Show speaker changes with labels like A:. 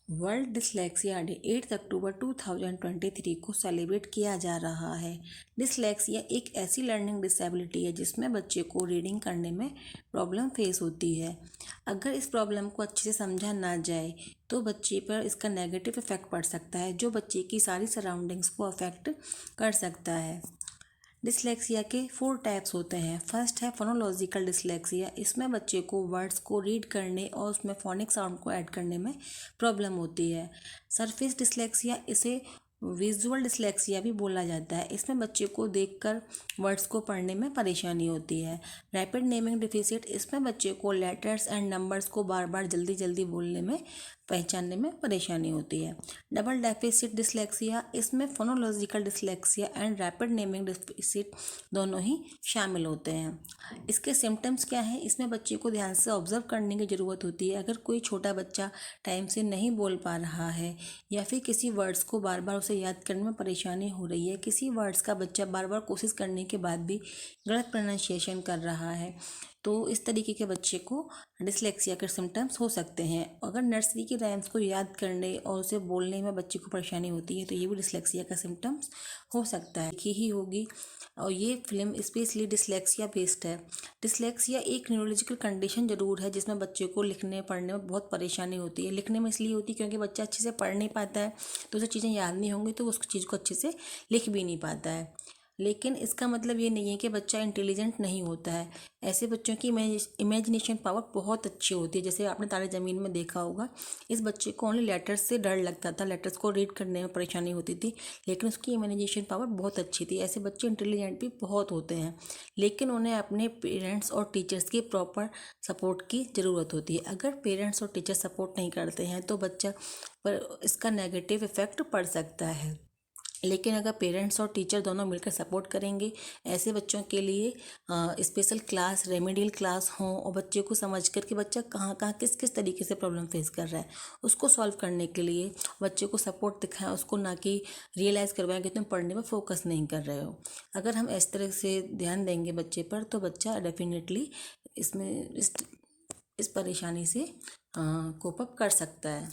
A: World dyslexia day 8 अक्टूबर 2023 को celebrate किया जा रहा है। डिसलेक्सिया एक ऐसी लर्निंग डिसेबिलिटी है जिसमें बच्चे को रीडिंग करने में प्रॉब्लम फेस होती है। अगर इस प्रॉब्लम को अच्छे से समझा ना जाए तो बच्चे पर इसका नेगेटिव इफेक्ट पड़ सकता है, जो बच्चे की सारी सराउंडिंग्स को अफेक्ट कर सकता है। डिसलेक्सिया के 4 टाइप्स होते हैं। फर्स्ट है फोनोलॉजिकल डिसलेक्सिया। इसमें बच्चे को वर्ड्स को रीड करने और उसमें फोनिक साउंड को ऐड करने में प्रॉब्लम होती है। सरफेस डिसलेक्सिया, इसे विजुअल डिसलेक्सिया भी बोला जाता है। इसमें बच्चे को देखकर वर्ड्स को पढ़ने में परेशानी होती है। रैपिड नेमिंग डिफिसिट, इसमें बच्चे को लेटर्स एंड नंबर्स को बार बार जल्दी जल्दी बोलने में पहचानने में परेशानी होती है। डबल डेफिसिट डिसलेक्सिया, इसमें phonological dyslexia and rapid naming deficit दोनों ही शामिल होते हैं। इसके सिम्टम्स क्या हैं? इसमें बच्चे को ध्यान से ऑब्जर्व करने की ज़रूरत होती है। अगर कोई छोटा बच्चा टाइम से नहीं बोल पा रहा है या फिर किसी वर्ड्स को बार बार उसे याद करने में परेशानी हो रही है, किसी वर्ड्स का बच्चा बार बार कोशिश करने के बाद भी गलत प्रोनाउंसिएशन कर रहा है, तो इस तरीके के बच्चे को डिसलेक्सिया के सिम्टम्स हो सकते हैं। अगर नर्सरी की राइम्स को याद करने और उसे बोलने में बच्चे को परेशानी होती है तो ये भी डिसलेक्सिया का सिम्टम्स हो सकता है कि ही होगी। और ये फिल्म स्पेशली डिसलेक्सिया बेस्ड है। डिसलेक्सिया एक न्यूरोलॉजिकल कंडीशन ज़रूर है जिसमें बच्चे को लिखने पढ़ने में बहुत परेशानी होती है। लिखने में इसलिए होती है क्योंकि बच्चा अच्छे से पढ़ नहीं पाता है, तो उसे चीज़ें याद नहीं होंगी तो उस चीज़ को अच्छे से लिख भी नहीं पाता है। लेकिन इसका मतलब ये नहीं है कि बच्चा इंटेलिजेंट नहीं होता है। ऐसे बच्चों की इमेजिनेशन पावर बहुत अच्छी होती है। जैसे आपने तारे ज़मीन में देखा होगा, इस बच्चे को ओनली लेटर्स से डर लगता था, लेटर्स को रीड करने में परेशानी होती थी, लेकिन उसकी इमेजिनेशन पावर बहुत अच्छी थी। ऐसे बच्चे इंटेलिजेंट भी बहुत होते हैं, लेकिन उन्हें अपने पेरेंट्स और टीचर्स की प्रॉपर सपोर्ट की ज़रूरत होती है। अगर पेरेंट्स और टीचर सपोर्ट नहीं करते हैं तो बच्चा पर इसका नेगेटिव इफ़ेक्ट पड़ सकता है। लेकिन अगर पेरेंट्स और टीचर दोनों मिलकर सपोर्ट करेंगे, ऐसे बच्चों के लिए स्पेशल क्लास, रेमेडियल क्लास हों और बच्चे को समझ कर कि बच्चा कहाँ कहाँ किस किस तरीके से प्रॉब्लम फेस कर रहा है, उसको सॉल्व करने के लिए बच्चे को सपोर्ट दिखाएं, उसको ना कि रियलाइज़ करवाएं कि तुम पढ़ने में फोकस नहीं कर रहे हो। अगर हम इस तरह से ध्यान देंगे बच्चे पर तो बच्चा डेफिनेटली इसमें इस परेशानी से कोप अप कर सकता है।